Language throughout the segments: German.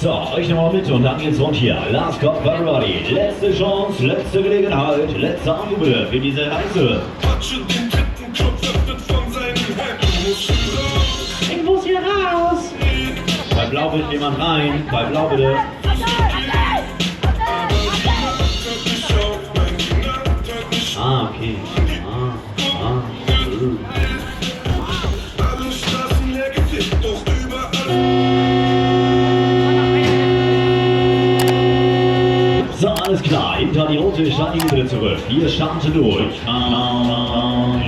So, euch nochmal mit und dann geht's rund hier. Last Call for Everybody. Letzte Chance, letzte Gelegenheit, letzter Anruf für diese Reise. Ich muss hier raus. Bei Blau will jemand rein. Bei Blau bitte. Ah, okay. So, alles klar. Hinter die rote Stadion bitte zurück. Hier starte durch. Kanal.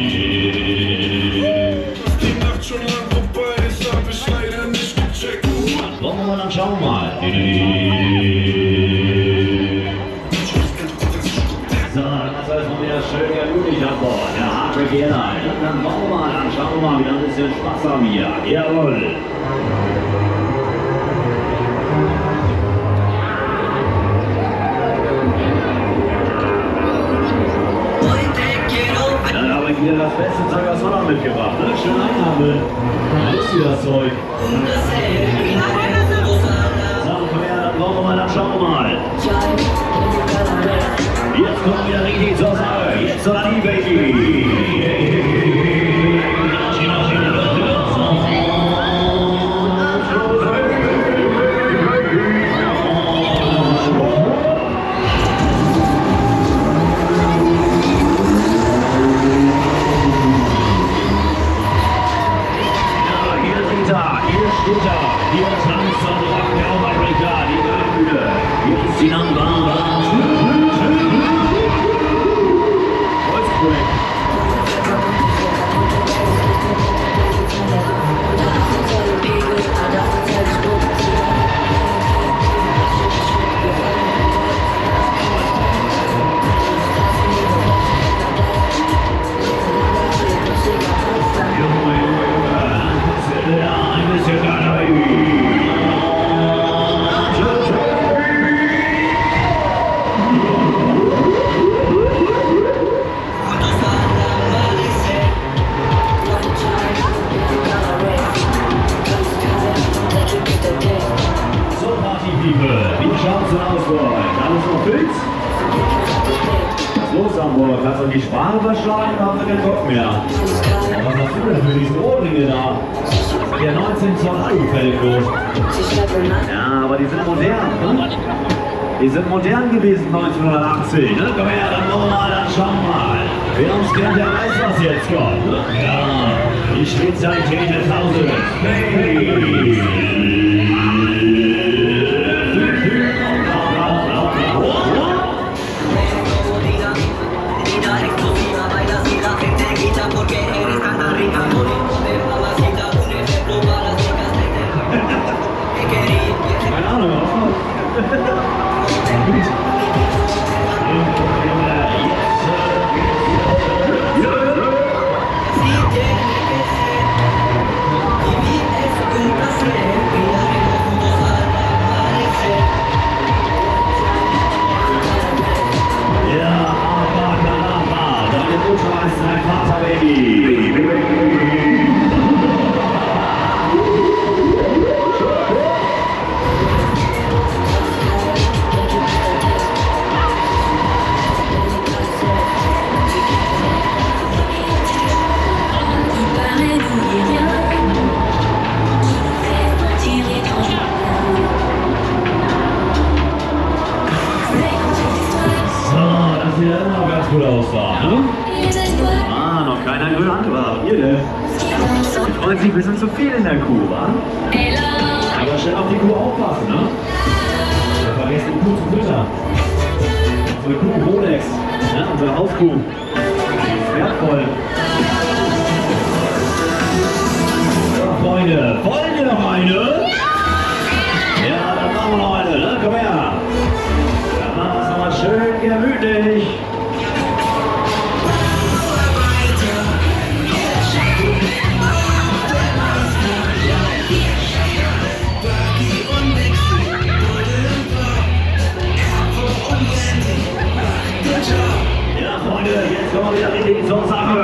Wollen wir mal, dann schauen wir mal. So, das heißt noch wieder schön gemütlich an Bord. Der harte geht ein. Dann wollen wir mal, dann schauen wir mal, wieder ein bisschen Spaß haben hier. Jawohl. Dann habe ich wieder das beste Zeug aus Holland mitgebracht. Ne? Schön einhaben. Wisst ihr das Zeug? So, komm her, dann wollen wir mal, dann schauen wir mal. Jetzt kommen wir wieder richtig zur Sache. Jetzt soll die Baby. Hier tanzt und rockt der Oberbricker, die Bühne. Hier ist die Number. Hamburg, hast du die Sprache verschlagen, haben wir keinen Bock mehr. Was hast du denn für diese Ohrringe da? Der 19 Zoll Alufeld los. Ja, aber die sind modern, ne? Die sind modern gewesen 1980, ne? Komm her, dann wollen wir mal, dann schauen wir mal. Wer uns kennt, der weiß, was jetzt kommt, ne? Ja, die Spezialität des Hauses. Hey! Keine Ahnung, was? Noch keiner in Hand war. Ihr denn? Die freuen sich ein bisschen zu viel in der Kuh, wa? Aber schnell auf die Kuh aufpassen, ne? Wir vergessen die Kuh zu füttern. Unsere Kuh Rolex, ne? Unsere Hauskuh. Die ist wertvoll. So, Freunde, wollen wir noch eine? Ja, dann machen wir noch eine, ne? Komm her. Dann machen wir es nochmal schön gemütlich. Ja, Freunde, jetzt kommen wir wieder richtig zur Sache.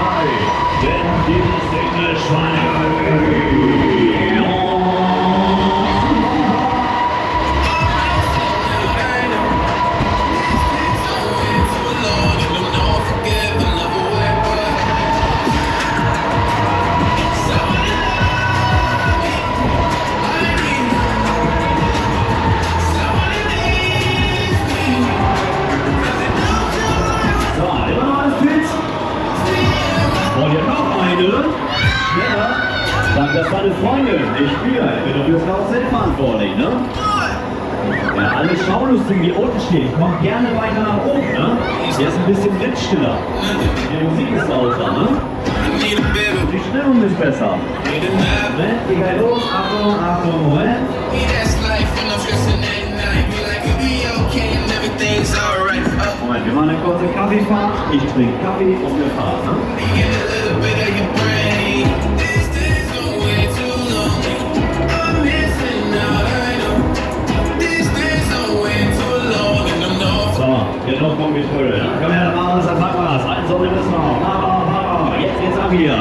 dabei, denn dieses Englischschwein. Sag das deine Freundin, ich bin doch fürs Karussell verantwortlich, ne? Ja, alles Schaulustige, die unten stehen, kommt gerne weiter nach oben, ne? Der ist ein bisschen blitzstiller. Die Musik ist lauter, ne? Die Stimmung ist besser. Moment, geht gleich los, Achtung, Achtung, Moment. Moment, wir machen eine kurze Kaffeefahrt. Ich trinke Kaffee und wir fahren, ne? Jetzt noch kommt die Fülle. Komm her, dann machen wir das, dann packen wir das. Eine Sonne müssen wir noch. Jetzt geht's ab hier.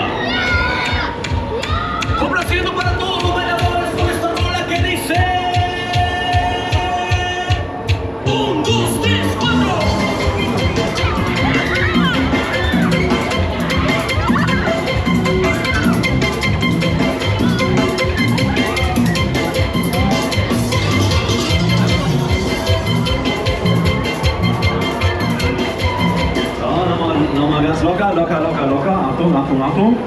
Complaciendo para todos los bailadores con esta rola que dice 1, 2, 3, 4. Nochmal ganz locker, locker, locker, locker. Achtung, Achtung, Achtung.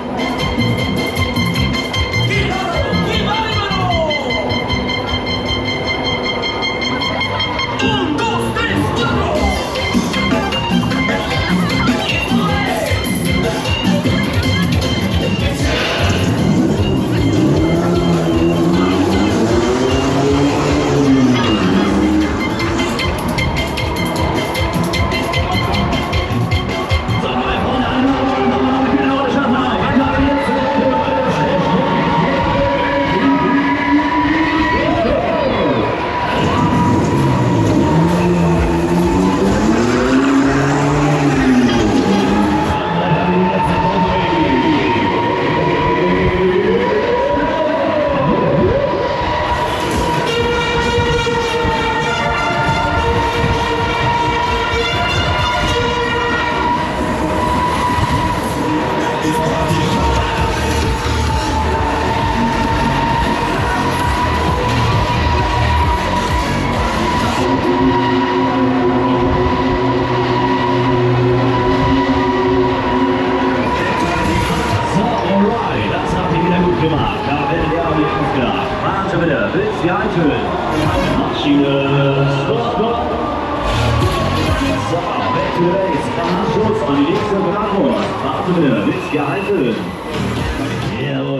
Schutz an die nächste Bravo. Warte, Witz gehalten. Jawohl.